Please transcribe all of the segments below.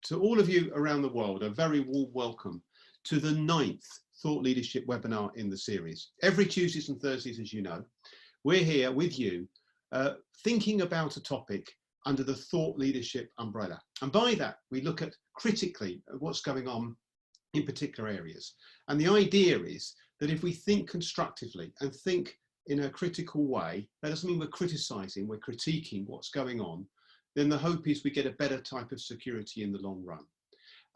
to all of you around the world, a very warm welcome to the 9th Thought Leadership webinar in the series. Every Tuesdays and Thursdays, as you know, we're here with you thinking about a topic under the thought leadership umbrella. And by that, we look at critically at what's going on in particular areas. And the idea is that if we think constructively and think in a critical way, that doesn't mean we're criticizing, we're critiquing what's going on, then the hope is we get a better type of security in the long run.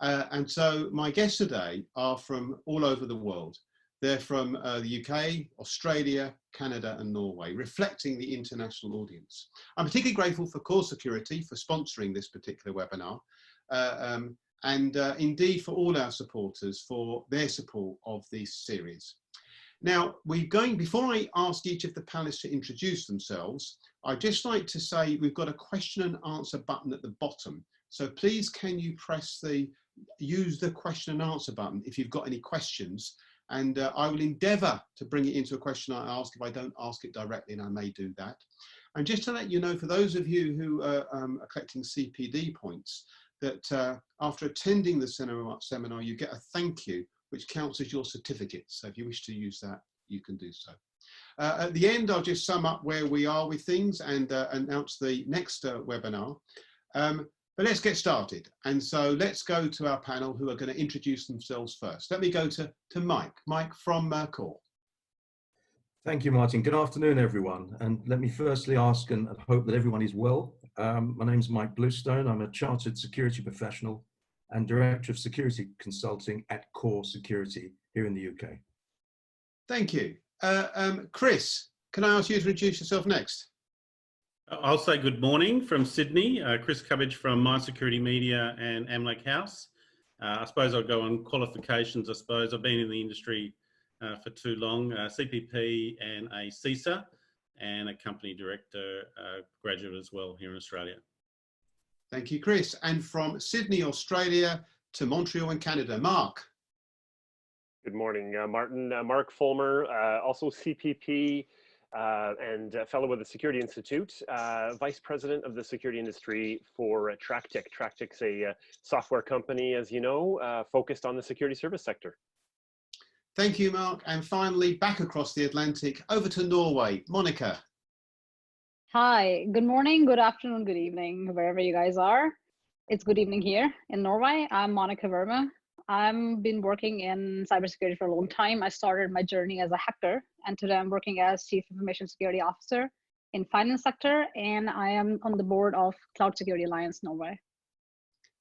And so my guests today are from all over the world. They're from the UK, Australia, Canada and Norway, reflecting the international audience. I'm particularly grateful for Core Security for sponsoring this particular webinar, and indeed for all our supporters for their support of this series. Now, before I ask each of the panelists to introduce themselves, I'd just like to say we've got a question and answer button at the bottom. So please can you use the question and answer button if you've got any questions, and I will endeavour to bring it into a question I ask if I don't ask it directly, and I may do that. And just to let you know, for those of you who are collecting CPD points, that after attending the seminar, you get a thank you, which counts as your certificate. So if you wish to use that, you can do so. At the end, I'll just sum up where we are with things and announce the next webinar. But let's get started. And so let's go to our panel who are going to introduce themselves first. Let me go to Mike. Mike from Core. Thank you, Martin. Good afternoon, everyone. And let me firstly ask and hope that everyone is well. My name is Mike Bluestone. I'm a chartered security professional and Director of Security Consulting at Core Security here in the UK. Thank you. Chris, can I ask you to introduce yourself next? I'll say good morning from Sydney. Chris Cubbage from My Security Media and Amlec House. I suppose I'll go on qualifications. I suppose I've been in the industry for too long. CPP and a CISA and a company director graduate as well here in Australia. Thank you, Chris. And from Sydney, Australia to Montreal in Canada, Mark. Good morning, Martin. Mark Fulmer, also CPP and fellow with the Security Institute, Vice President of the security industry for Tractic. Tractic's a software company, as you know, focused on the security service sector. Thank you, Mark. And finally, back across the Atlantic, over to Norway, Monica. Hi, good morning, good afternoon, good evening, wherever you guys are. It's good evening here in Norway. I'm Monica Verma. I've been working in cybersecurity for a long time. I started my journey as a hacker, and today I'm working as Chief Information Security Officer in finance sector, and I am on the board of Cloud Security Alliance Norway.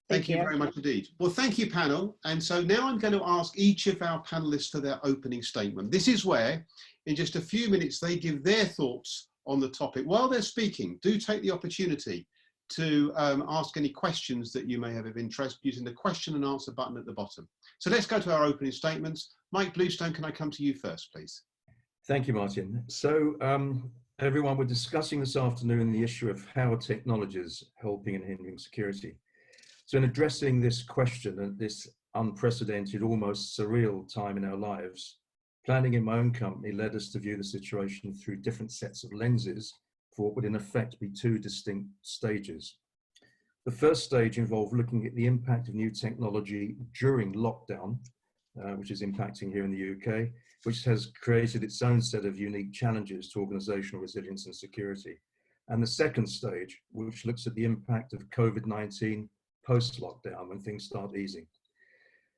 Thank you very much indeed. Well, thank you, panel. And so now I'm going to ask each of our panelists for their opening statement. This is where, in just a few minutes, they give their thoughts on the topic. While they're speaking, do take the opportunity to ask any questions that you may have of interest using the question and answer button at the bottom. So let's go to our opening statements. Mike Bluestone, can I come to you first, please? Thank you, Martin. So everyone, we're discussing this afternoon the issue of how are technologies helping and hindering security. So in addressing this question at this unprecedented, almost surreal time in our lives, planning in my own company led us to view the situation through different sets of lenses for what would in effect be two distinct stages. The first stage involved looking at the impact of new technology during lockdown, which is impacting here in the UK, which has created its own set of unique challenges to organizational resilience and security. And the second stage, which looks at the impact of COVID-19 post-lockdown when things start easing.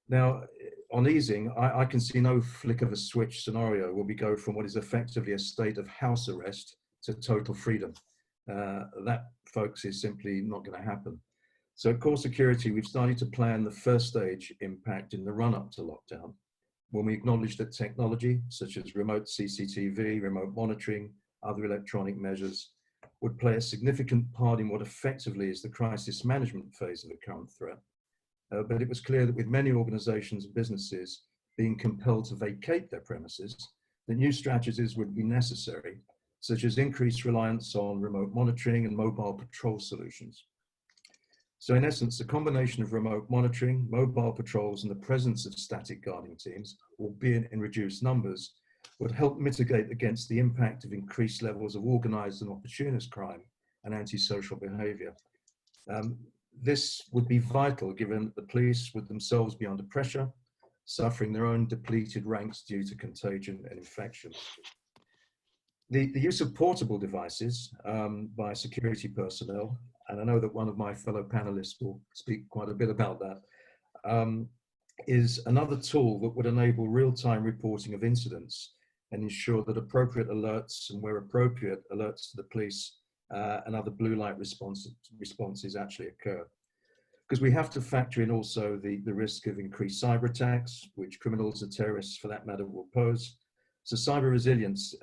Now, on easing, I can see no flick of a switch scenario where we go from what is effectively a state of house arrest to total freedom. That, folks, is simply not going to happen. So at Core Security, we've started to plan the first stage impact in the run-up to lockdown, when we acknowledge that technology, such as remote CCTV, remote monitoring, other electronic measures, would play a significant part in what effectively is the crisis management phase of the current threat. But it was clear that with many organizations and businesses being compelled to vacate their premises, that new strategies would be necessary, such as increased reliance on remote monitoring and mobile patrol solutions. So in essence, a combination of remote monitoring, mobile patrols, and the presence of static guarding teams, albeit in reduced numbers, would help mitigate against the impact of increased levels of organized and opportunist crime and antisocial behavior. This would be vital given that the police would themselves be under pressure, suffering their own depleted ranks due to contagion and infection. The use of portable devices by security personnel, and I know that one of my fellow panelists will speak quite a bit about that, is another tool that would enable real-time reporting of incidents and ensure that appropriate alerts, and where appropriate, alerts to the police and other blue light responses actually occur. Because we have to factor in also the risk of increased cyber attacks, which criminals and terrorists for that matter will pose. So cyber resilience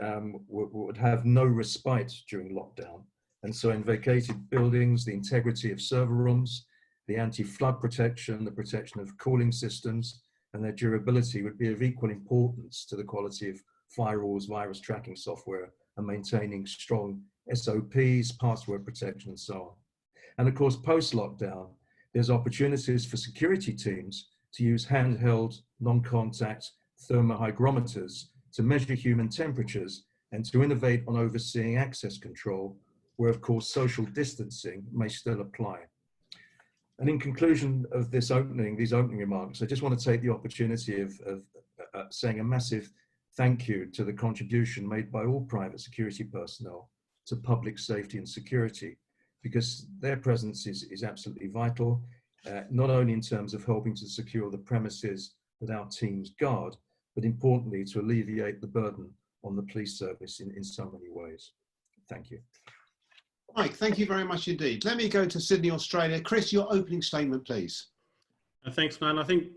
would have no respite during lockdown. And so in vacated buildings, the integrity of server rooms, the anti-flood protection, the protection of cooling systems, and their durability would be of equal importance to the quality of firewalls, virus tracking software, and maintaining strong SOPs, password protection, and so on. And of course, post-lockdown, there's opportunities for security teams to use handheld, non-contact thermohygrometers to measure human temperatures and to innovate on overseeing access control, where of course social distancing may still apply. And in conclusion of these opening remarks, I just want to take the opportunity of saying a massive thank you to the contribution made by all private security personnel to public safety and security, because their presence is absolutely vital, not only in terms of helping to secure the premises that our teams guard, but importantly to alleviate the burden on the police service in so many ways. Thank you. Mike, thank you very much indeed. Let me go to Sydney, Australia. Chris, your opening statement, please. Thanks, man. I think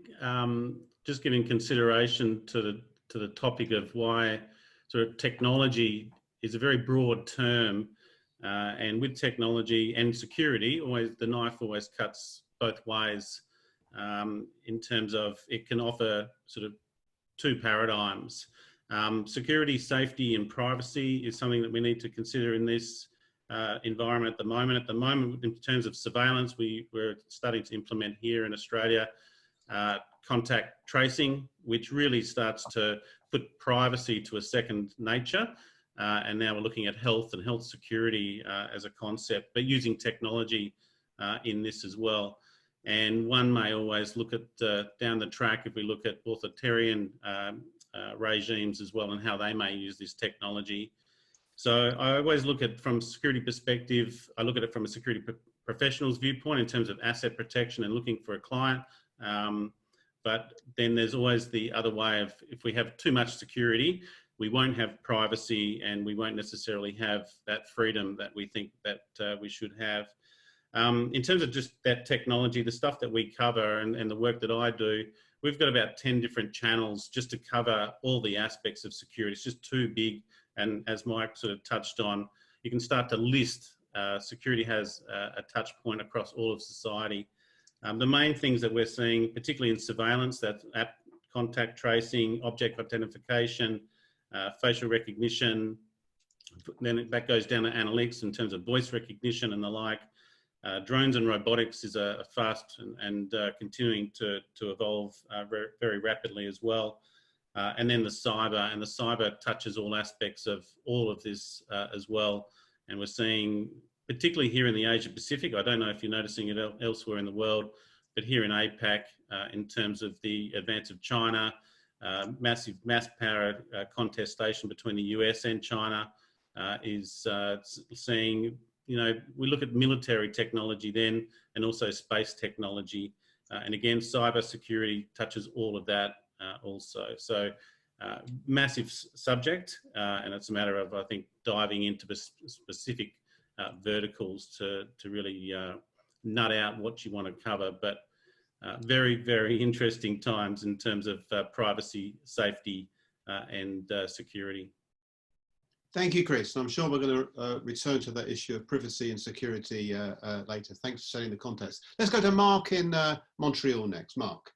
just giving consideration to the topic of why sort of technology is a very broad term, and with technology and security, always the knife always cuts both ways in terms of it can offer sort of two paradigms. Security, safety, and privacy is something that we need to consider in this environment at the moment. At the moment, in terms of surveillance, we're starting to implement here in Australia contact tracing, which really starts to put privacy to a second nature. And now we're looking at health and health security as a concept, but using technology in this as well. And one may always look at down the track, if we look at authoritarian regimes as well and how they may use this technology. So I always look at from a security perspective, I look at it from a security professional's viewpoint in terms of asset protection and looking for a client. But then there's always the other way of, if we have too much security, we won't have privacy and we won't necessarily have that freedom that we think that we should have. In terms of just that technology, the stuff that we cover and the work that I do, we've got about 10 different channels just to cover all the aspects of security. It's just too big. And as Mike sort of touched on, you can start to list, security has a touch point across all of society. The main things that we're seeing, particularly in surveillance, that's app contact tracing, object identification, facial recognition, then that goes down to analytics in terms of voice recognition and the like. Drones and robotics is a fast and continuing to evolve very rapidly as well. And then the cyber touches all aspects of all of this as well. And we're seeing, particularly here in the Asia Pacific, I don't know if you're noticing it elsewhere in the world, but here in APAC, in terms of the advance of China, massive mass-powered contestation between the US and China is seeing, you know, we look at military technology then and also space technology. And again, cyber security touches all of that also. So massive subject, and it's a matter of, I think, diving into the specific verticals to really nut out what you want to cover. But very, very interesting times in terms of privacy, safety, and security. Thank you, Chris. I'm sure we're going to return to that issue of privacy and security later. Thanks for setting the context. Let's go to Mark in Montreal next. Mark.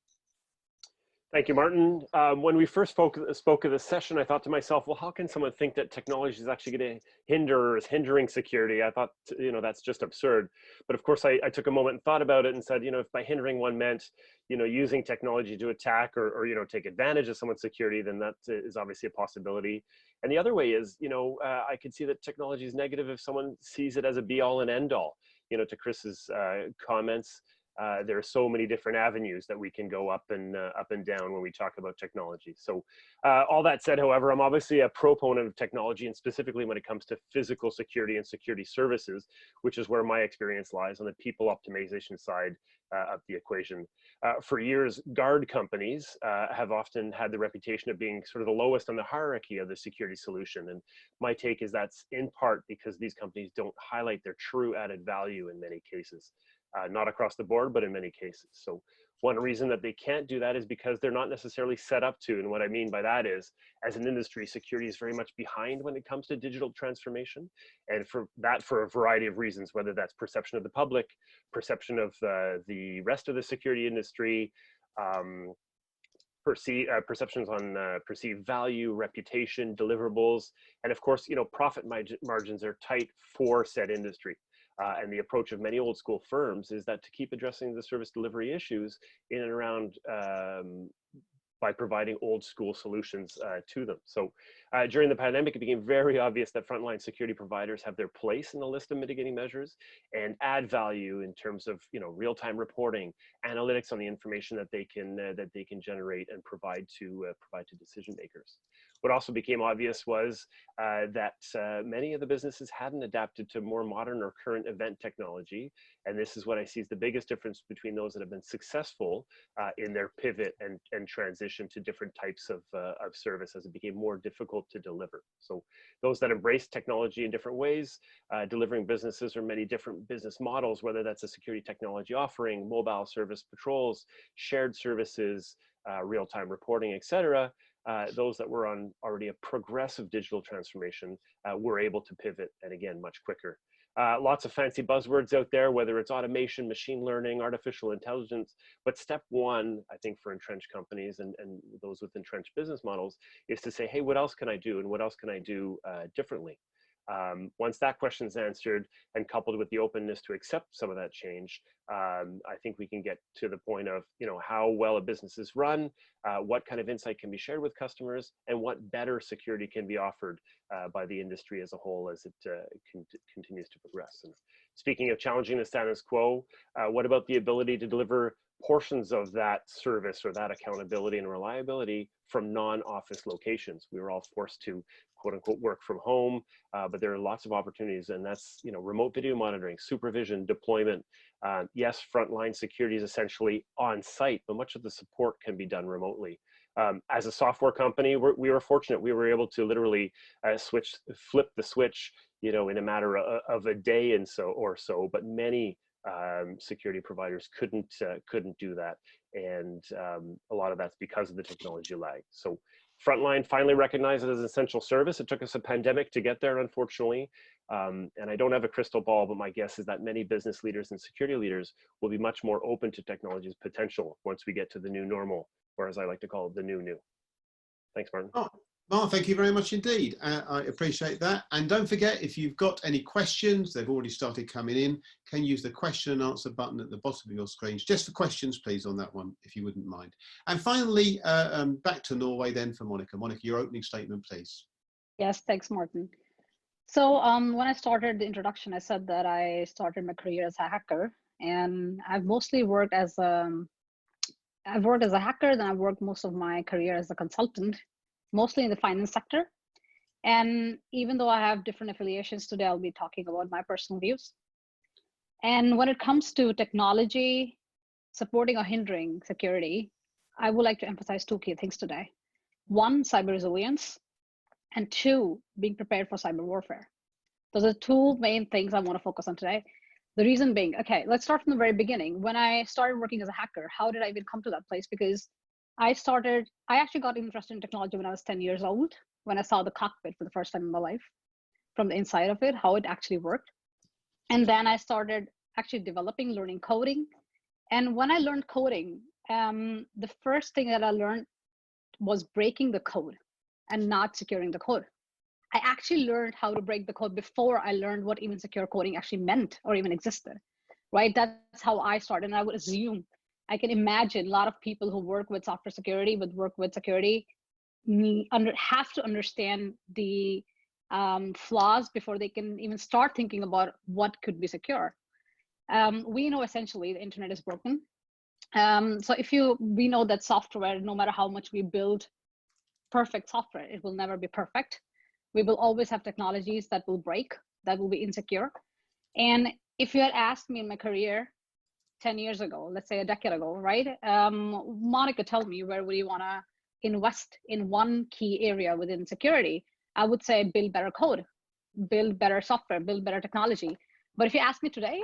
Thank you, Martin. When we first spoke of this session, I thought to myself, well, how can someone think that technology is actually going to hinder or is hindering security? I thought, you know, that's just absurd. But of course, I took a moment and thought about it and said, you know, if by hindering one meant, you know, using technology to attack or you know, take advantage of someone's security, then that is obviously a possibility. And the other way is, you know, I could see that technology is negative if someone sees it as a be all and end all. to Chris's comments, there are so many different avenues that we can go up and down when we talk about technology. So all that said, however, I'm obviously a proponent of technology, and specifically when it comes to physical security and security services, which is where my experience lies on the people optimization side of the equation. For years, guard companies have often had the reputation of being sort of the lowest on the hierarchy of the security solution. And my take is that's in part because these companies don't highlight their true added value in many cases. Not across the board, but in many cases. So one reason that they can't do that is because they're not necessarily set up to. And what I mean by that is, as an industry, security is very much behind when it comes to digital transformation. And for a variety of reasons, whether that's perception of the public, perception of the rest of the security industry, perceptions on perceived value, reputation, deliverables, and of course, profit margins are tight for said industry. And the approach of many old school firms is that to keep addressing the service delivery issues in and around by providing old school solutions to them. So during the pandemic, it became very obvious that frontline security providers have their place in the list of mitigating measures and add value in terms of real-time reporting, analytics on the information that they can generate and provide to decision makers. What also became obvious was that many of the businesses hadn't adapted to more modern or current event technology. And this is what I see as the biggest difference between those that have been successful in their pivot and transition to different types of service as it became more difficult to deliver. So those that embrace technology in different ways, delivering businesses or many different business models, whether that's a security technology offering, mobile service patrols, shared services, real-time reporting, etc. Those that were on already a progressive digital transformation were able to pivot, and again, much quicker. Lots of fancy buzzwords out there, whether it's automation, machine learning, artificial intelligence. But step one, I think, for entrenched companies and those with entrenched business models is to say, hey, what else can I do? And what else can I do differently? Once that question is answered and coupled with the openness to accept some of that change, I think we can get to the point of, how well a business is run, what kind of insight can be shared with customers, and what better security can be offered by the industry as a whole as it continues to progress. And speaking of challenging the status quo, what about the ability to deliver portions of that service or that accountability and reliability from non-office locations? We were all forced to quote unquote work from home, but there are lots of opportunities, and that's remote video monitoring, supervision, deployment. Yes, frontline security is essentially on site, but much of the support can be done remotely. As a software company, we were fortunate. We were able to literally flip the switch, in a matter of a day or so. But many security providers couldn't do that, and a lot of that's because of the technology lag. So Frontline finally recognized it as an essential service. It took us a pandemic to get there, unfortunately. And I don't have a crystal ball, but my guess is that many business leaders and security leaders will be much more open to technology's potential once we get to the new normal, or as I like to call it, the new new. Thanks, Martin. Mark, thank you very much indeed. I appreciate that. And don't forget, if you've got any questions, they've already started coming in, can use the question and answer button at the bottom of your screens. Just for questions, please, on that one, if you wouldn't mind. And finally, back to Norway then for Monica. Monica, your opening statement, please. Yes, thanks, Martin. So when I started the introduction, I said that I started my career as a hacker, and I've mostly worked as a hacker, then I've worked most of my career as a consultant, mostly in the finance sector. And even though I have different affiliations today, I'll be talking about my personal views. And when it comes to technology supporting or hindering security, I would like to emphasize two key things today. One, cyber resilience, and two, being prepared for cyber warfare. Those are two main things I want to focus on today. The reason being, okay, let's start from the very beginning. When I started working as a hacker, how did I even come to that place? Because I actually got interested in technology when I was 10 years old, when I saw the cockpit for the first time in my life, from the inside of it, how it actually worked. And then I started actually learning coding. And when I learned coding, the first thing that I learned was breaking the code and not securing the code. I actually learned how to break the code before I learned what even secure coding actually meant or even existed, right? That's how I started. And I would assume, I can imagine a lot of people who work with software security, have to understand the flaws before they can even start thinking about what could be secure. We know essentially the internet is broken. So we know that software, no matter how much we build perfect software, it will never be perfect. We will always have technologies that will break, that will be insecure. And if you had asked me in my career 10 years ago, let's say a decade ago, right? Monica, tell me, where would you want to invest in one key area within security? I would say build better code, build better software, build better technology. But if you ask me today,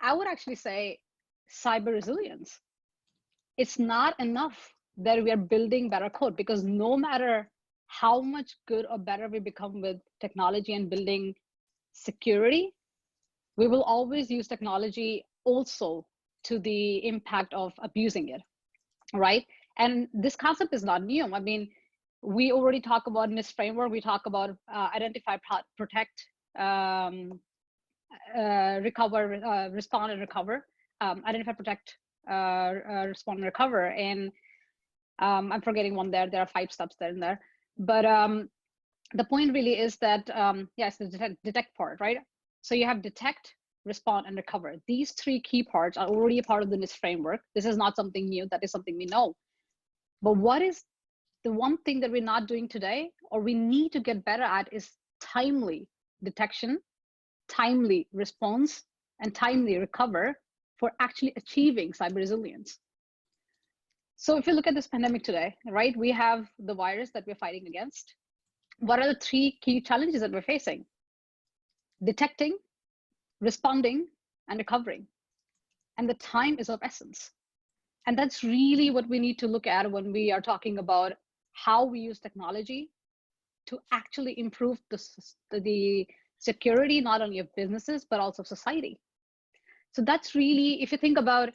I would actually say cyber resilience. It's not enough that we are building better code, because no matter how much good or better we become with technology and building security, we will always use technology also to the impact of abusing it, right? And this concept is not new. I mean, we already talk about in this framework, we talk about identify, protect, recover, respond and recover, identify, protect, respond and recover. And I'm forgetting one there. There are 5 steps there in there. But the point really is that, yes, the detect part, right? So you have detect, respond, and recover. These 3 key parts are already a part of the NIST framework. This is not something new. That is something we know. But what is the one thing that we're not doing today, or we need to get better at, is timely detection, timely response, and timely recover for actually achieving cyber resilience. So if you look at this pandemic today, right, we have the virus that we're fighting against. What are the 3 key challenges that we're facing? Detecting, responding, and recovering. And the time is of essence. And that's really what we need to look at when we are talking about how we use technology to actually improve the security, not only of businesses, but also society. So that's really, if you think about,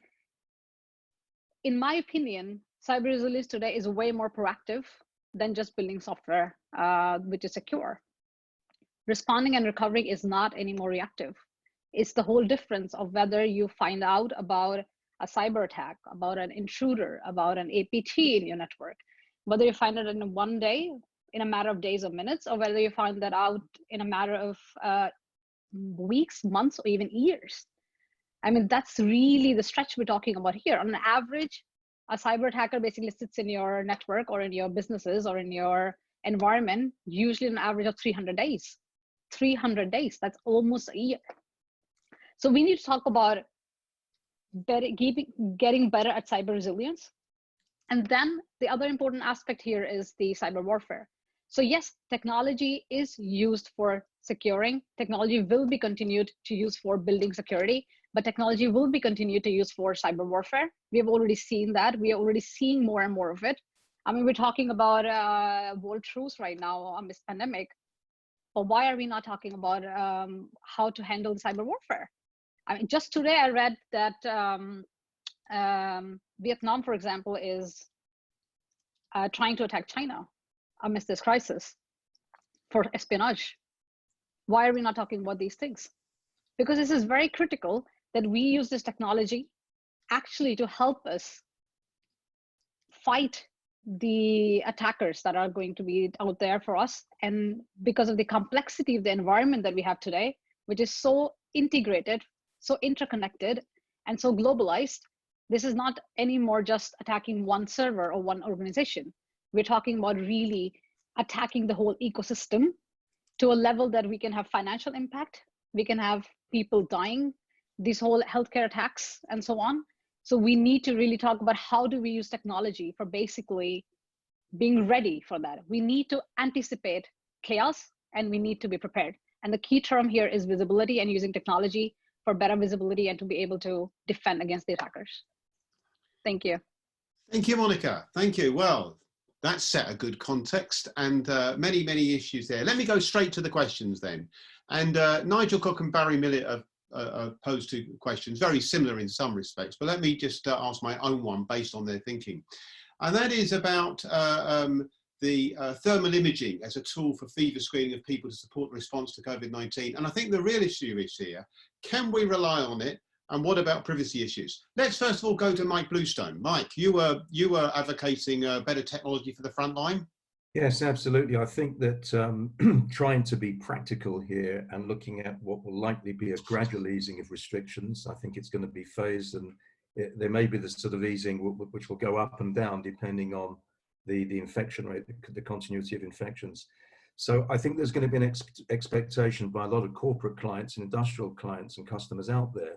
in my opinion, cyber resilience today is way more proactive than just building software which is secure. Responding and recovering is not any more reactive. It's the whole difference of whether you find out about a cyber attack, about an intruder, about an APT in your network, whether you find it in one day, in a matter of days or minutes, or whether you find that out in a matter of weeks, months, or even years. I mean, that's really the stretch we're talking about here. On average, a cyber attacker basically sits in your network or in your businesses or in your environment, usually an average of 300 days. 300 days, that's almost a year. So we need to talk about getting better at cyber resilience. And then the other important aspect here is the cyber warfare. So yes, technology is used for securing. Technology will be continued to use for building security, but technology will be continued to use for cyber warfare. We have already seen that. We are already seeing more and more of it. I mean, we're talking about world truths right now on this pandemic, but why are we not talking about how to handle cyber warfare? I mean, just today I read that Vietnam, for example, is trying to attack China amidst this crisis for espionage. Why are we not talking about these things? Because this is very critical that we use this technology actually to help us fight the attackers that are going to be out there for us. And because of the complexity of the environment that we have today, which is so integrated, so interconnected, and so globalized, this is not anymore just attacking one server or one organization. We're talking about really attacking the whole ecosystem to a level that we can have financial impact, we can have people dying, these whole healthcare attacks and so on. So we need to really talk about how do we use technology for basically being ready for that. We need to anticipate chaos and we need to be prepared. And the key term here is visibility and using technology for better visibility and to be able to defend against the attackers. Thank you. Thank you, Monica. Thank you. Well, that set a good context and many, many issues there. Let me go straight to the questions then. And Nigel Cook and Barry Millett have posed 2 questions, very similar in some respects, but let me just ask my own one based on their thinking. And that is about the thermal imaging as a tool for fever screening of people to support the response to COVID-19. And I think the real issue is here, can we rely on it? And what about privacy issues? Let's first of all go to Mike Bluestone. Mike, you were advocating better technology for the front line. Yes, absolutely. I think that trying to be practical here and looking at what will likely be a gradual easing of restrictions, I think it's going to be phased, and there may be the sort of easing which will go up and down depending on the infection rate, the continuity of infections. So I think there's going to be an expectation by a lot of corporate clients and industrial clients and customers out there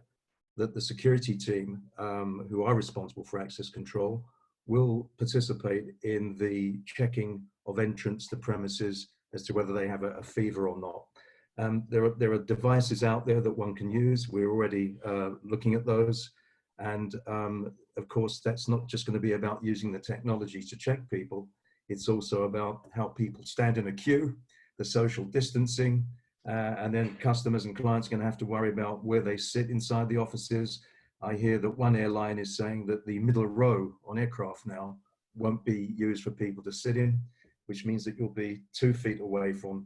that the security team who are responsible for access control will participate in the checking of entrance to premises as to whether they have a fever or not. There are devices out there that one can use. We're already looking at those. And of course, that's not just going to be about using the technology to check people. It's also about how people stand in a queue, the social distancing, and then customers and clients are going to have to worry about where they sit inside the offices. I hear that one airline is saying that the middle row on aircraft now won't be used for people to sit in, which means that you'll be 2 feet away from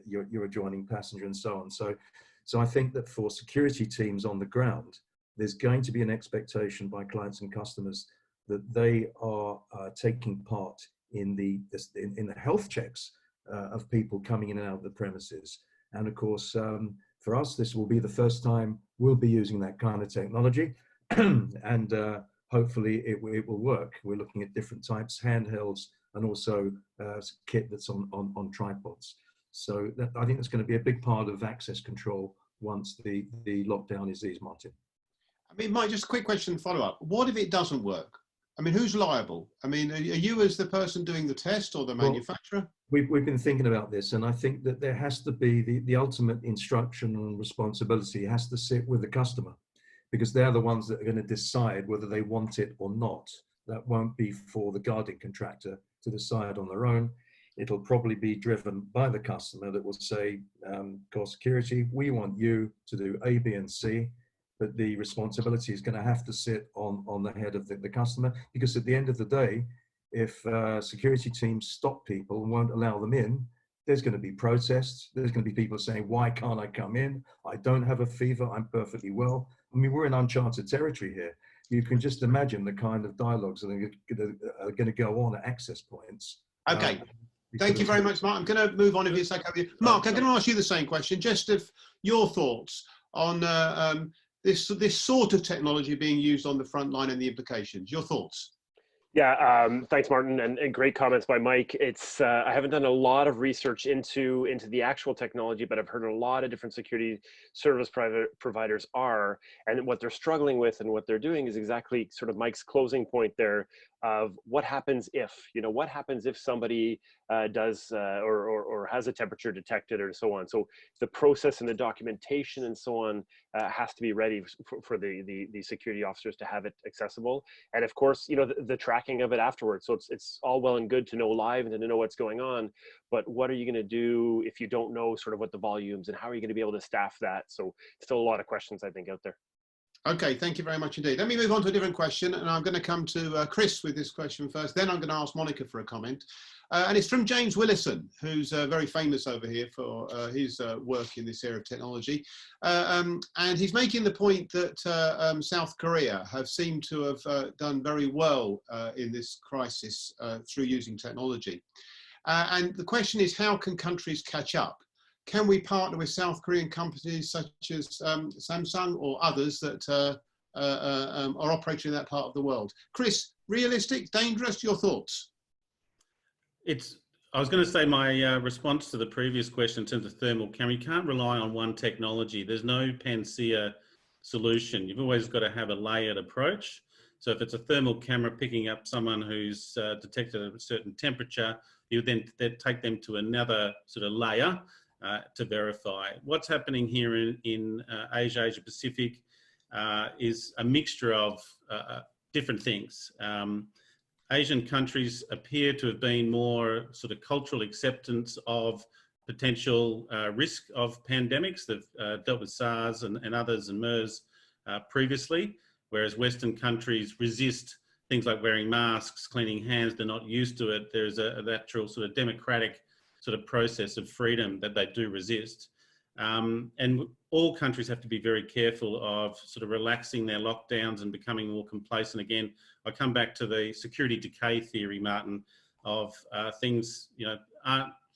your adjoining passenger and so on. So I think that for security teams on the ground, there's going to be an expectation by clients and customers that they are taking part in the health checks of people coming in and out of the premises. And of course, for us, this will be the first time we'll be using that kind of technology, and hopefully it will work. We're looking at different types, handhelds, and also kit that's on tripods. So I think that's going to be a big part of access control once the lockdown is eased, Martin. I mean, Mike, just a quick question follow-up. What if it doesn't work? I mean, who's liable? I mean, are you as the person doing the test or the manufacturer? We've been thinking about this, and I think that there has to be the ultimate instruction and responsibility has to sit with the customer, because they're the ones that are going to decide whether they want it or not. That won't be for the guarding contractor to decide on their own. It'll probably be driven by the customer that will say, Core Security, we want you to do A, B, and C, but the responsibility is going to have to sit on the head of the customer, because at the end of the day, if security teams stop people and won't allow them in, there's going to be protests. There's going to be people saying, why can't I come in? I don't have a fever. I'm perfectly well. I mean, we're in uncharted territory here. You can just imagine the kind of dialogues that are going to go on at access points. Okay. Thank you very much, Mark. I'm going to move on if it's okay with you. Mark, I'm going to ask you the same question, just of your thoughts on this sort of technology being used on the front line and the implications. Your thoughts? Yeah, thanks, Martin, and great comments by Mike. It's I haven't done a lot of research into the actual technology, but I've heard a lot of different security service providers are, and what they're struggling with and what they're doing is exactly sort of Mike's closing point there of what happens if, what happens if somebody does or has a temperature detected or so on. So the process and the documentation and so on has to be ready for the security officers to have it accessible. And of course, the tracking of it afterwards. So it's all well and good to know live and to know what's going on, but what are you going to do if you don't know sort of what the volumes, and how are you going to be able to staff that? So still a lot of questions, I think, out there. Okay, thank you very much indeed. Let me move on to a different question, and I'm going to come to Chris with this question first. Then I'm going to ask Monica for a comment. And it's from James Willison, who's very famous over here for his work in this area of technology. And he's making the point that South Korea have seemed to have done very well in this crisis through using technology. And the question is, how can countries catch up? Can we partner with South Korean companies such as Samsung or others that are operating in that part of the world? Chris, realistic, dangerous, your thoughts? I was going to say my response to the previous question in terms of thermal camera, you can't rely on one technology. There's no panacea solution. You've always got to have a layered approach. So if it's a thermal camera picking up someone who's detected a certain temperature, you then take them to another sort of layer to verify. What's happening here in Asia Pacific is a mixture of different things. Asian countries appear to have been more sort of cultural acceptance of potential risk of pandemics. They've dealt with SARS and others and MERS previously, whereas Western countries resist things like wearing masks, cleaning hands. They're not used to it. There's a natural sort of democratic sort of process of freedom that they do resist. And all countries have to be very careful of sort of relaxing their lockdowns and becoming more complacent again. I come back to the security decay theory, Martin. of things,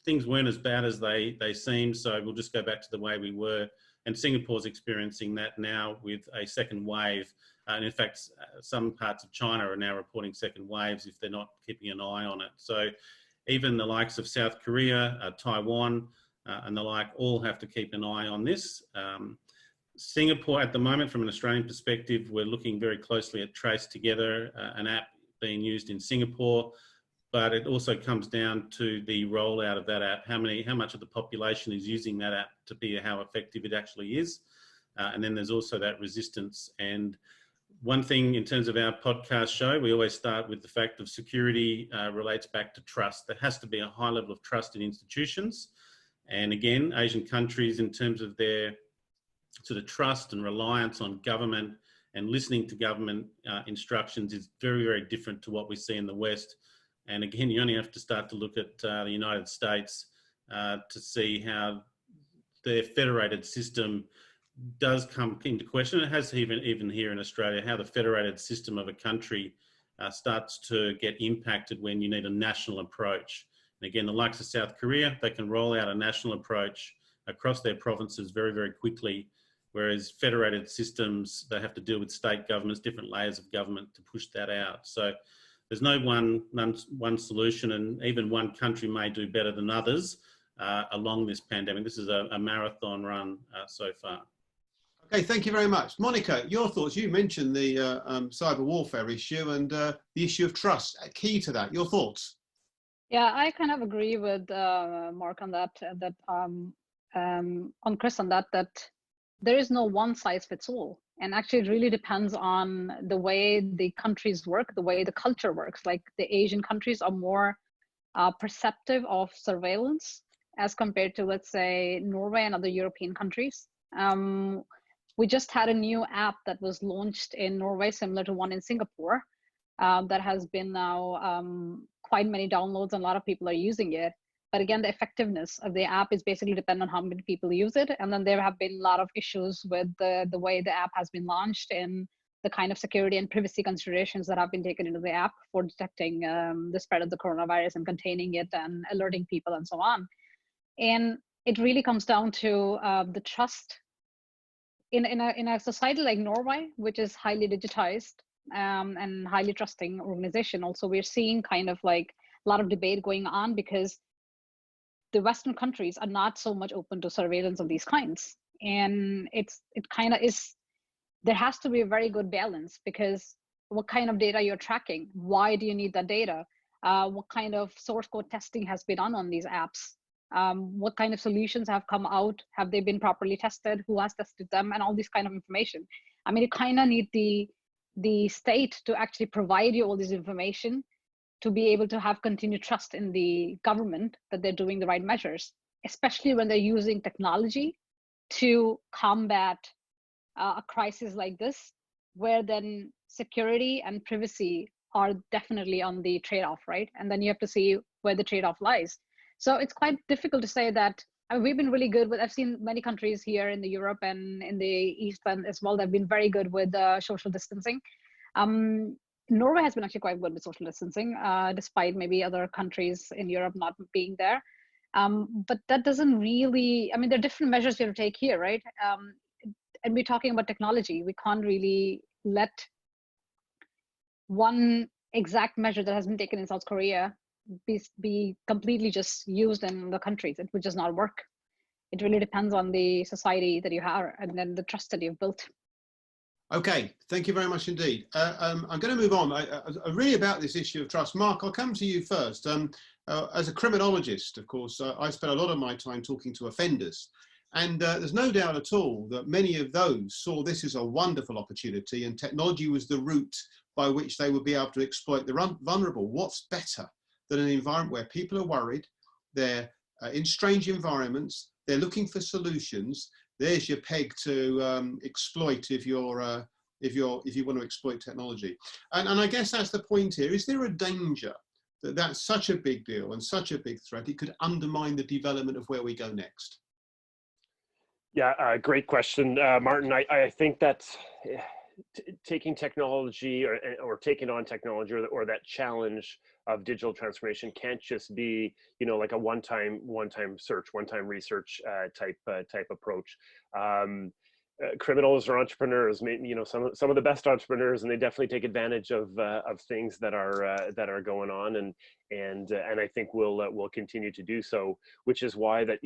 things weren't as bad as they seemed, so we'll just go back to the way we were. And Singapore's experiencing that now with a second wave. And in fact, some parts of China are now reporting second waves if they're not keeping an eye on it. So even the likes of South Korea, Taiwan, and the like all have to keep an eye on this. Singapore at the moment, from an Australian perspective, we're looking very closely at Trace Together, an app being used in Singapore, but it also comes down to the rollout of that app, how much of the population is using that app to be how effective it actually is. And then there's also that resistance. And one thing in terms of our podcast show, we always start with the fact of security relates back to trust. There has to be a high level of trust in institutions. And again, Asian countries, in terms of their sort of trust and reliance on government and listening to government instructions, is very, very different to what we see in the West. And again, you only have to start to look at the United States to see how their federated system does come into question. It has even here in Australia, how the federated system of a country starts to get impacted when you need a national approach. And again, the likes of South Korea, they can roll out a national approach across their provinces very, very quickly, whereas federated systems, they have to deal with state governments, different layers of government to push that out. So there's no one solution, and even one country may do better than others along this pandemic. This is a marathon run so far. Okay, thank you very much. Monica, your thoughts. You mentioned the cyber warfare issue and the issue of trust. Key to that, your thoughts? Yeah, I kind of agree with Mark on that, on Chris on that there is no one size fits all. And actually it really depends on the way the countries work, the way the culture works. Like the Asian countries are more perceptive of surveillance as compared to, let's say, Norway and other European countries. We just had a new app that was launched in Norway, similar to one in Singapore, that has been now quite many downloads and a lot of people are using it. But again, the effectiveness of the app is basically dependent on how many people use it. And then there have been a lot of issues with the way the app has been launched and the kind of security and privacy considerations that have been taken into the app for detecting the spread of the coronavirus and containing it and alerting people and so on. And it really comes down to the trust in a society like Norway, which is highly digitized and highly trusting organization. Also, we're seeing kind of like a lot of debate going on because the Western countries are not so much open to surveillance of these kinds. And it kind of is, there has to be a very good balance, because what kind of data you're tracking? Why do you need that data? What kind of source code testing has been done on these apps? What kind of solutions have come out? Have they been properly tested? Who has tested them? And all this kind of information. I mean, you kind of need the state to actually provide you all this information to be able to have continued trust in the government that they're doing the right measures, especially when they're using technology to combat a crisis like this, where then security and privacy are definitely on the trade-off, right? And then you have to see where the trade-off lies. So it's quite difficult to say that. I mean, we've been really good with, I've seen many countries here in the Europe and in the East as well, that have been very good with social distancing. Norway has been actually quite good with social distancing, despite maybe other countries in Europe not being there. But that doesn't really, I mean, there are different measures we have to take here, right? And we're talking about technology. We can't really let one exact measure that has been taken in South Korea be completely just used in the countries. It would just not work. It really depends on the society that you have and then the trust that you've built. Okay, thank you very much indeed. I'm going to move on. Really about this issue of trust. Mark, I'll come to you first. As a criminologist, of course, I spent a lot of my time talking to offenders. And there's no doubt at all that many of those saw this as a wonderful opportunity, and technology was the route by which they would be able to exploit the vulnerable. What's better than an environment where people are worried, they're in strange environments, they're looking for solutions. There's your peg to exploit if you want to exploit technology. And I guess that's the point here. Is there a danger that that's such a big deal and such a big threat, it could undermine the development of where we go next? Yeah, great question, Martin. I think that taking technology or taking on technology or that challenge of digital transformation can't just be, like a one-time search, one-time research type approach. Criminals or entrepreneurs, some of the best entrepreneurs, and they definitely take advantage of things that are going on, and I think we'll continue to do so, which is why that,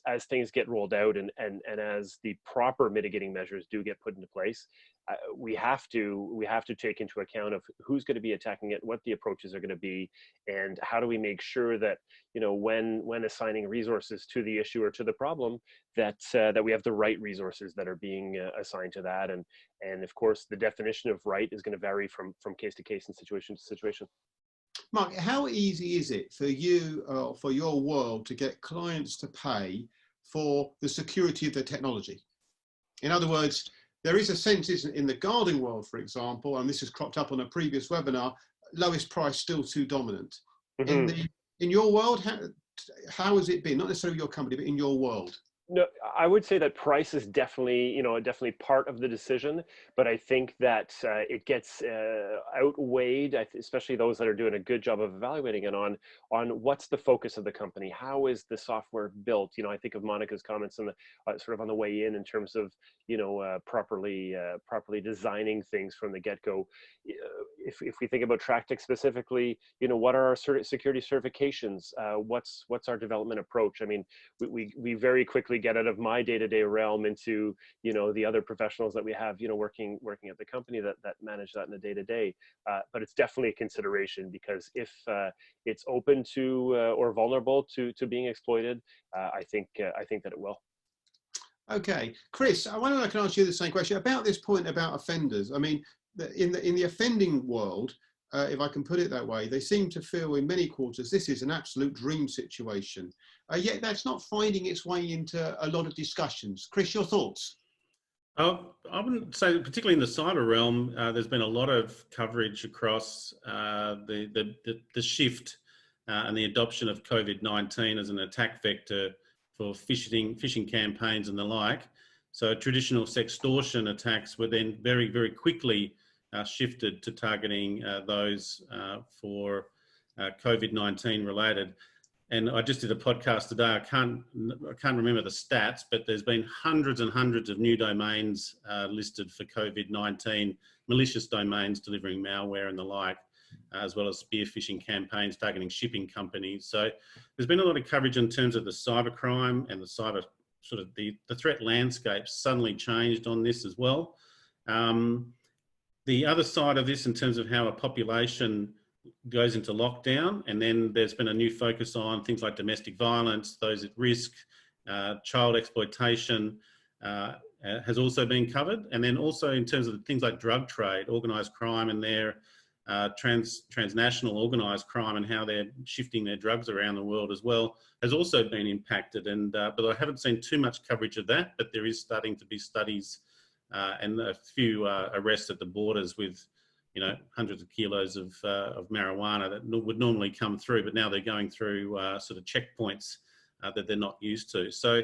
as things get rolled out and as the proper mitigating measures do get put into place, we have to take into account of who's going to be attacking it, what the approaches are going to be, and how do we make sure that, when assigning resources to the issue or to the problem, that we have the right resources that are being assigned to that. And of course, the definition of right is going to vary from case to case and situation to situation. Mark, how easy is it for you, for your world, to get clients to pay for the security of their technology? In other words, there is a sense, isn't it, in the guarding world, for example, and this has cropped up on a previous webinar, lowest price still too dominant. Mm-hmm. In your world, how has it been? Not necessarily your company, but in your world. No, I would say that price is definitely, definitely part of the decision, but I think that it gets outweighed, especially those that are doing a good job of evaluating it on what's the focus of the company, how is the software built. I think of Monica's comments on the sort of on the way in terms of properly designing things from the get-go. If we think about TRACTIC specifically, what are our security certifications? What's our development approach? I mean, we very quickly get out of my day-to-day realm into the other professionals that we have working at the company that manage that in the day-to-day, but it's definitely a consideration, because if it's open to or vulnerable to being exploited, I think that it will. Okay, Chris, I wonder if I can ask you the same question about this point about offenders. I mean, in the offending world, if I can put it that way, they seem to feel in many quarters this is an absolute dream situation. Yet that's not finding its way into a lot of discussions. Chris, your thoughts? I wouldn't say, particularly in the cyber realm, there's been a lot of coverage across the shift and the adoption of COVID-19 as an attack vector for phishing campaigns and the like. So traditional sextortion attacks were then very, very quickly shifted to targeting those for COVID-19 related. And I just did a podcast today. I can't remember the stats, but there's been hundreds and hundreds of new domains listed for COVID-19, malicious domains delivering malware and the like, as well as spear phishing campaigns targeting shipping companies. So there's been a lot of coverage in terms of the cybercrime and the cyber sort of the threat landscape suddenly changed on this as well. The other side of this, in terms of how a population goes into lockdown, and then there's been a new focus on things like domestic violence, those at risk, child exploitation has also been covered. And then also in terms of things like drug trade, organised crime and their transnational organised crime and how they're shifting their drugs around the world as well, has also been impacted. And but I haven't seen too much coverage of that, but there is starting to be studies and a few arrests at the borders with hundreds of kilos of marijuana that would normally come through, but now they're going through sort of checkpoints that they're not used to. So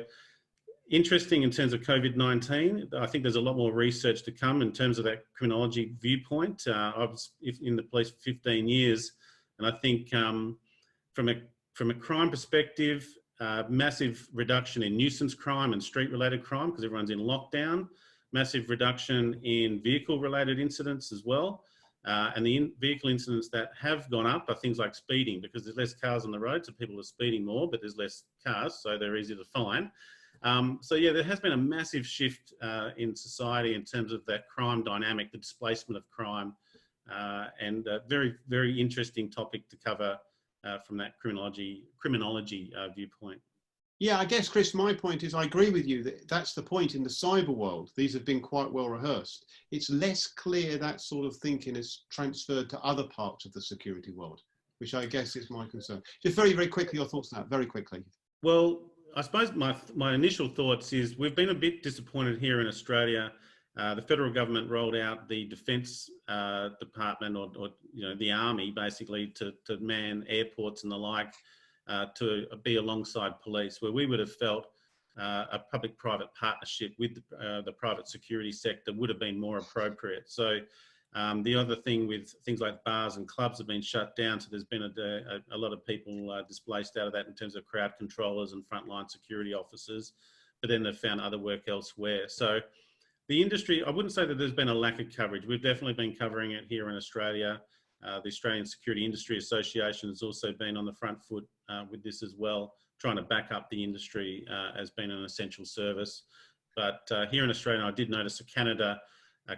interesting in terms of COVID-19. I think there's a lot more research to come in terms of that criminology viewpoint. I was in the police for 15 years, and I think from a crime perspective, massive reduction in nuisance crime and street-related crime because everyone's in lockdown. Massive reduction in vehicle-related incidents as well. And the vehicle incidents that have gone up are things like speeding, because there's less cars on the road, so people are speeding more, but there's less cars, so they're easier to find. So yeah, there has been a massive shift in society in terms of that crime dynamic, the displacement of crime, and a very, very interesting topic to cover from that criminology viewpoint. Yeah, I guess, Chris, my point is I agree with you that that's the point in the cyber world. These have been quite well rehearsed. It's less clear that sort of thinking is transferred to other parts of the security world, which I guess is my concern. Just very, very quickly, your thoughts on that, very quickly. Well, I suppose my initial thoughts is we've been a bit disappointed here in Australia. The federal government rolled out the Defence Department or the Army basically to man airports and the like, to be alongside police, where we would have felt a public-private partnership with the private security sector would have been more appropriate. So the other thing with things like bars and clubs have been shut down, so there's been a lot of people displaced out of that in terms of crowd controllers and frontline security officers, but then they've found other work elsewhere. So the industry, I wouldn't say that there's been a lack of coverage. We've definitely been covering it here in Australia. The Australian Security Industry Association has also been on the front foot with this as well, trying to back up the industry as being an essential service. But here in Australia, I did notice that Canada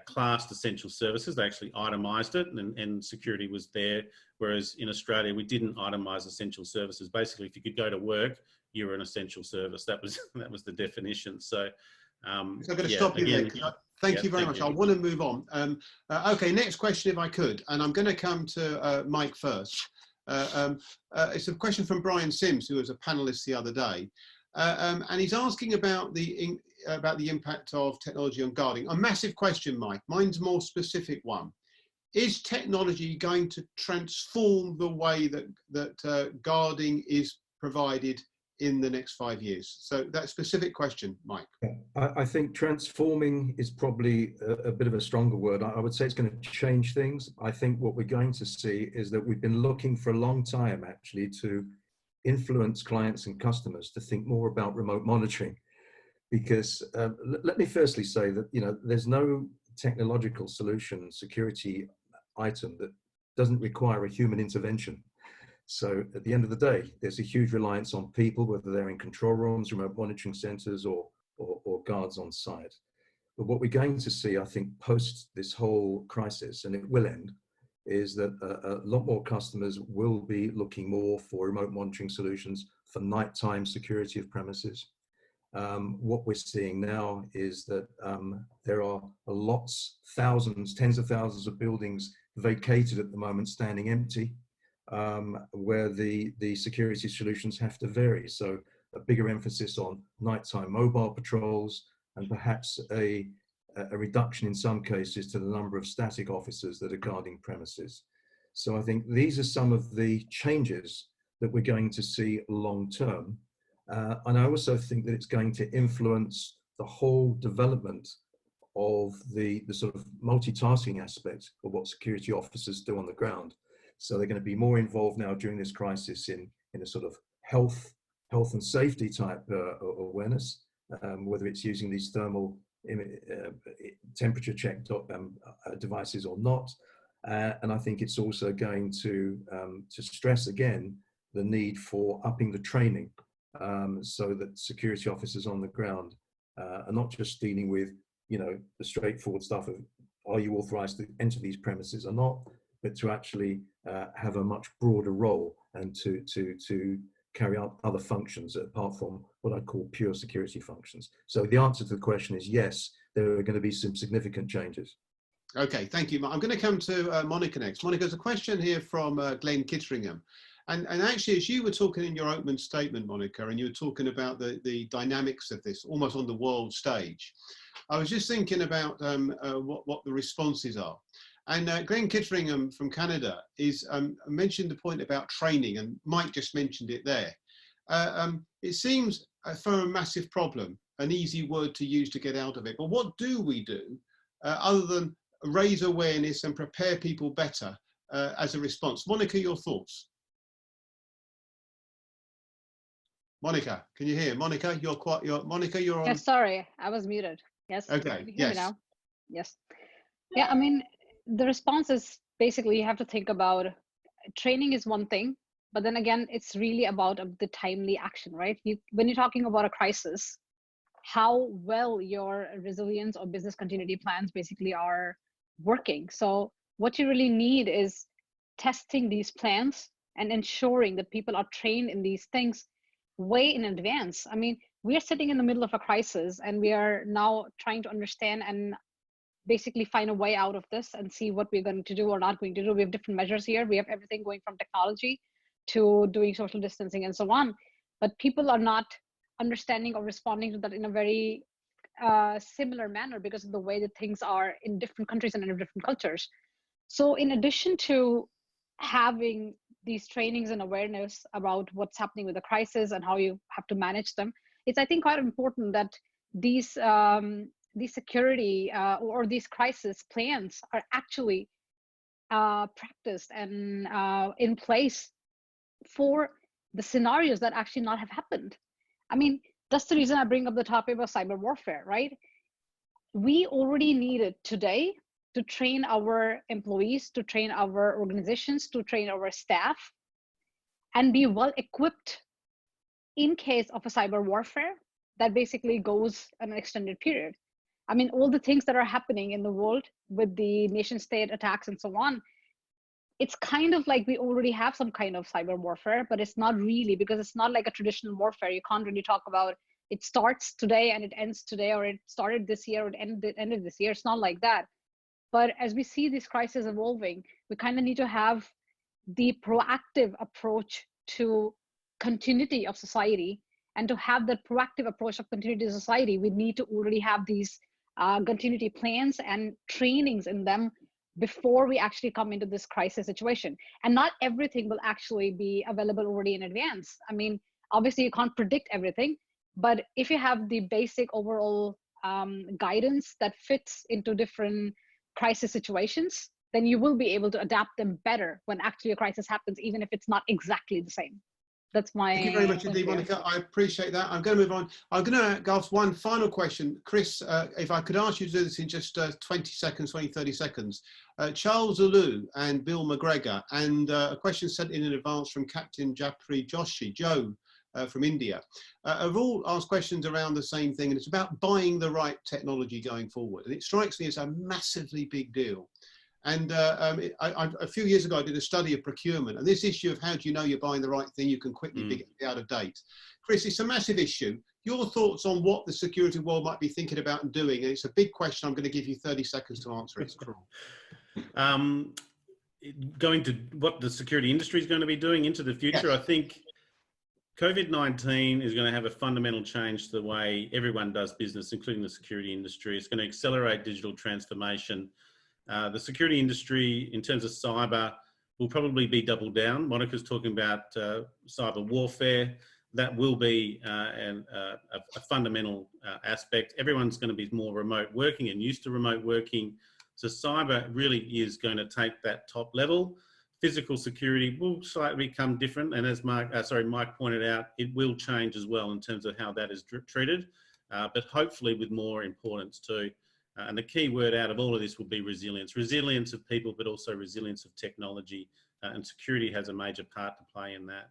classed essential services. They actually itemised it, and security was there. Whereas in Australia, we didn't itemise essential services. Basically, if you could go to work, you were an essential service. That was the definition. So, so I'm going to stop you there. Thank you very much. I want to move on. Okay, next question, if I could, and I'm going to come to Mike first. It's a question from Brian Sims, who was a panelist the other day, and he's asking about the impact of technology on guarding. A massive question, Mike. Mine's a more specific one. Is technology going to transform the way that guarding is provided in the next 5 years? So that specific question, Mike. I think transforming is probably a bit of a stronger word. I would say it's going to change things. I think what we're going to see is that we've been looking for a long time actually to influence clients and customers to think more about remote monitoring. Because let me firstly say that, you know, there's no technological solution, security item that doesn't require a human intervention. So at the end of the day, there's a huge reliance on people, whether they're in control rooms, remote monitoring centers, or guards on site. But what we're going to see, I think, post this whole crisis, and it will end, is that a lot more customers will be looking more for remote monitoring solutions for nighttime security of premises. What we're seeing now is that there are lots, thousands, tens of thousands of buildings vacated at the moment, standing empty, where the security solutions have to vary. So a bigger emphasis on nighttime mobile patrols, and perhaps a reduction in some cases to the number of static officers that are guarding premises. So I think these are some of the changes that we're going to see long term. And I also think that it's going to influence the whole development of the sort of multitasking aspect of what security officers do on the ground. So they're going to be more involved now during this crisis in a sort of health and safety type awareness, whether it's using these thermal temperature check devices or not. And I think it's also going to stress again the need for upping the training, so that security officers on the ground are not just dealing with, you know, the straightforward stuff of, are you authorized to enter these premises or not, but to actually have a much broader role and to carry out other functions apart from what I call pure security functions. So the answer to the question is yes, there are going to be some significant changes. Okay, thank you. I'm going to come to Monica next. Monica, there's a question here from Glenn Kitteringham. And actually, as you were talking in your opening statement, Monica, and you were talking about the dynamics of this almost on the world stage, I was just thinking about what the responses are. And Glenn Kitteringham from Canada is mentioned the point about training, and Mike just mentioned it there. It seems for a massive problem, an easy word to use to get out of it. But what do we do other than raise awareness and prepare people better as a response? Monica, your thoughts? Monica, can you hear? Monica, Monica, you're on. Yes, sorry, I was muted. Yes. Okay. Can you hear Yes. me now? Yes. Yeah, I mean, the response is basically you have to think about training is one thing, but then again, it's really about the timely action, right? When you're talking about a crisis, how well your resilience or business continuity plans basically are working. So what you really need is testing these plans and ensuring that people are trained in these things way in advance. I mean, we are sitting in the middle of a crisis and we are now trying to understand and basically find a way out of this and see what we're going to do or not going to do. We have different measures here. We have everything going from technology to doing social distancing and so on. But people are not understanding or responding to that in a very similar manner because of the way that things are in different countries and in different cultures. So in addition to having these trainings and awareness about what's happening with the crisis and how you have to manage them, it's, I think, quite important that these security or these crisis plans are actually practiced and in place for the scenarios that actually not have happened. I mean, that's the reason I bring up the topic of cyber warfare, right? We already need it today to train our employees, to train our organizations, to train our staff, and be well equipped in case of a cyber warfare that basically goes an extended period. I mean, all the things that are happening in the world with the nation state attacks and so on, it's kind of like we already have some kind of cyber warfare, but it's not really, because it's not like a traditional warfare. You can't really talk about it starts today and it ends today, or it started this year or it ended this year. It's not like that. But as we see this crisis evolving, we kind of need to have the proactive approach to continuity of society. And to have that proactive approach of continuity of society, we need to already have these continuity plans and trainings in them before we actually come into this crisis situation. And not everything will actually be available already in advance. I mean, obviously you can't predict everything, but if you have the basic overall guidance that fits into different crisis situations, then you will be able to adapt them better when actually a crisis happens, even if it's not exactly the same. That's my. Thank you very much indeed, Monica. I appreciate that. I'm going to move on. I'm going to ask one final question. Chris, if I could ask you to do this in just 20 seconds, 30 seconds. Charles Zulu and Bill McGregor, and a question sent in advance from Captain Japri Joshi, Joe from India, have all asked questions around the same thing, and it's about buying the right technology going forward. And it strikes me as a massively big deal. And a few years ago, I did a study of procurement, and this issue of how do you know you're buying the right thing, you can quickly be out of date. Chris, it's a massive issue. Your thoughts on what the security world might be thinking about and doing? And it's a big question. I'm going to give you 30 seconds to answer it. It's cruel. Going to what the security industry is going to be doing into the future, yes. I think COVID-19 is going to have a fundamental change to the way everyone does business, including the security industry. It's going to accelerate digital transformation. The security industry, in terms of cyber, will probably be doubled down. Monica's talking about cyber warfare. That will be a fundamental aspect. Everyone's going to be more remote working and used to remote working. So cyber really is going to take that top level. Physical security will slightly become different. And as Mike pointed out, it will change as well in terms of how that is treated, but hopefully with more importance too. And the key word out of all of this will be resilience. Resilience of people, but also resilience of technology. And security has a major part to play in that.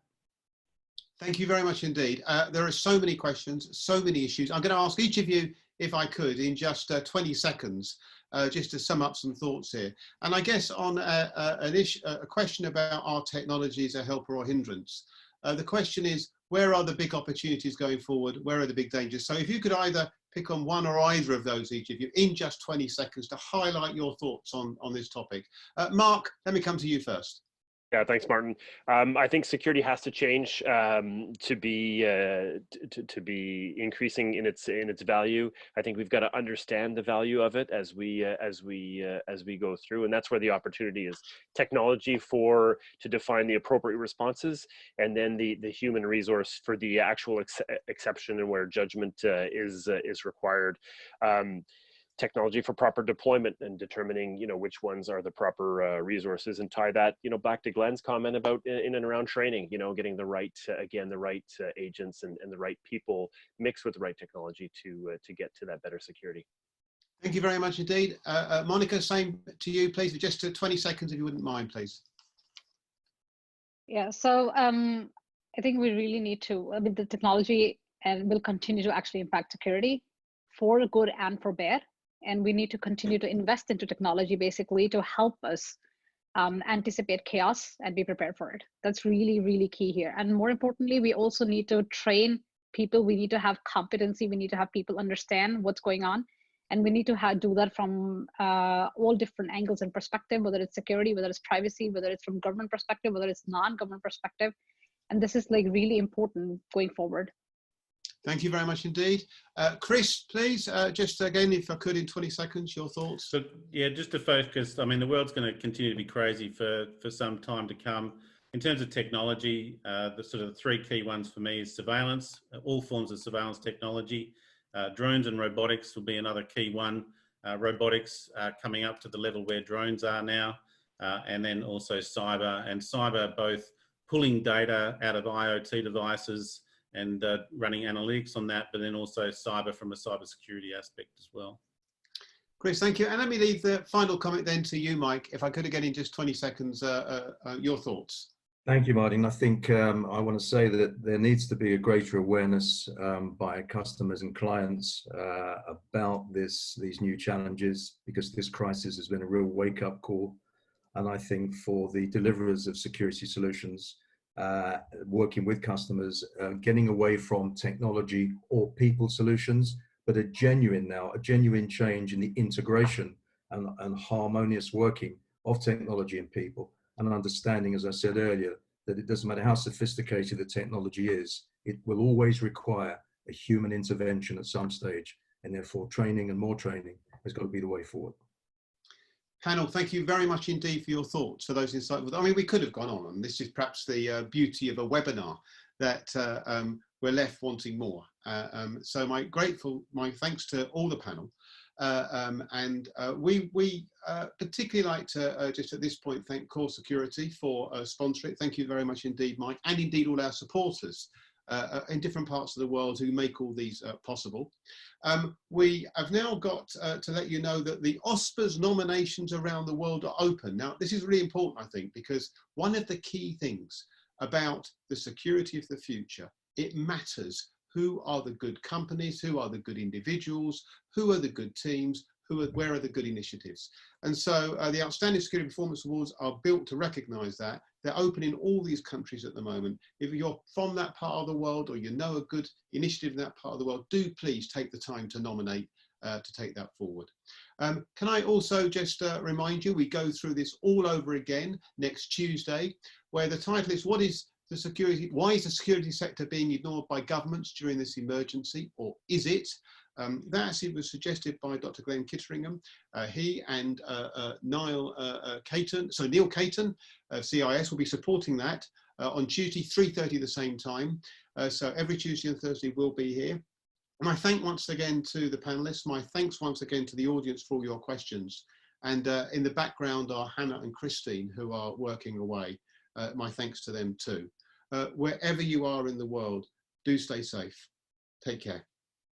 Thank you very much indeed. There are so many questions, so many issues. I'm going to ask each of you, if I could, in just 20 seconds, just to sum up some thoughts here. And I guess on a question about are technologies a helper or hindrance? The question is, where are the big opportunities going forward? Where are the big dangers? So if you could either pick on one or either of those, each of you, in just 20 seconds to highlight your thoughts on this topic. Mark, let me come to you first. Yeah, thanks, Martin. I think security has to change to be increasing in its value. I think we've got to understand the value of it as we go through, and that's where the opportunity is. Technology to define the appropriate responses, and then the human resource for the actual exception and where judgment is required. Technology for proper deployment and determining, which ones are the proper resources, and tie that, back to Glenn's comment about in and around training, getting the right, the right agents and the right people mixed with the right technology to get to that better security. Thank you very much indeed. Monica, same to you, please, just 20 seconds if you wouldn't mind, please. Yeah, so I think we really need to, the technology and will continue to actually impact security for good and for bad. And we need to continue to invest into technology basically to help us anticipate chaos and be prepared for it. That's really, really key here. And more importantly, we also need to train people. We need to have competency. We need to have people understand what's going on. And we need to do that from all different angles and perspective, whether it's security, whether it's privacy, whether it's from government perspective, whether it's non-government perspective. And this is like really important going forward. Thank you very much indeed. Chris, please, just again, if I could, in 20 seconds, your thoughts. So, yeah, just to focus, I mean, the world's going to continue to be crazy for some time to come. In terms of technology, the sort of three key ones for me is surveillance, all forms of surveillance technology. Drones and robotics will be another key one. Robotics coming up to the level where drones are now, and then also cyber, and cyber both pulling data out of IoT devices and running analytics on that, but then also cyber from a cybersecurity aspect as well. Chris, thank you. And let me leave the final comment then to you, Mike. If I could get in just 20 seconds, your thoughts. Thank you, Martin. I think I want to say that there needs to be a greater awareness by customers and clients about these new challenges, because this crisis has been a real wake-up call. And I think for the deliverers of security solutions, working with customers, getting away from technology or people solutions, but a genuine change in the integration and harmonious working of technology and people, and an understanding, as I said earlier, that it doesn't matter how sophisticated the technology is, it will always require a human intervention at some stage, and therefore training and more training has got to be the way forward. Panel, thank you very much indeed for your thoughts, for those insightful. I mean, we could have gone on, and this is perhaps the beauty of a webinar, that we're left wanting more. So my thanks to all the panel. We particularly like to just at this point thank Core Security for sponsoring it. Thank you very much indeed, Mike, and indeed all our supporters in different parts of the world who make all these possible. We have now got to let you know that the OSPA's nominations around the world are open. Now, this is really important, I think, because one of the key things about the security of the future, it matters who are the good companies, who are the good individuals, who are the good teams, where are the good initiatives. And so the Outstanding Security Performance Awards are built to recognise that. They're open in all these countries at the moment. If you're from that part of the world, or you know a good initiative in that part of the world, do please take the time to nominate to take that forward. Can I also just remind you, we go through this all over again next Tuesday, where the title is, why is the security sector being ignored by governments during this emergency, or is it? That actually was suggested by Dr. Glenn Kitteringham. He and Neil Caton of CIS will be supporting that on Tuesday, 3:30 the same time. So every Tuesday and Thursday we'll be here. My thanks once again to the panelists. My thanks once again to the audience for all your questions. And in the background are Hannah and Christine, who are working away. My thanks to them too. Wherever you are in the world, do stay safe. Take care.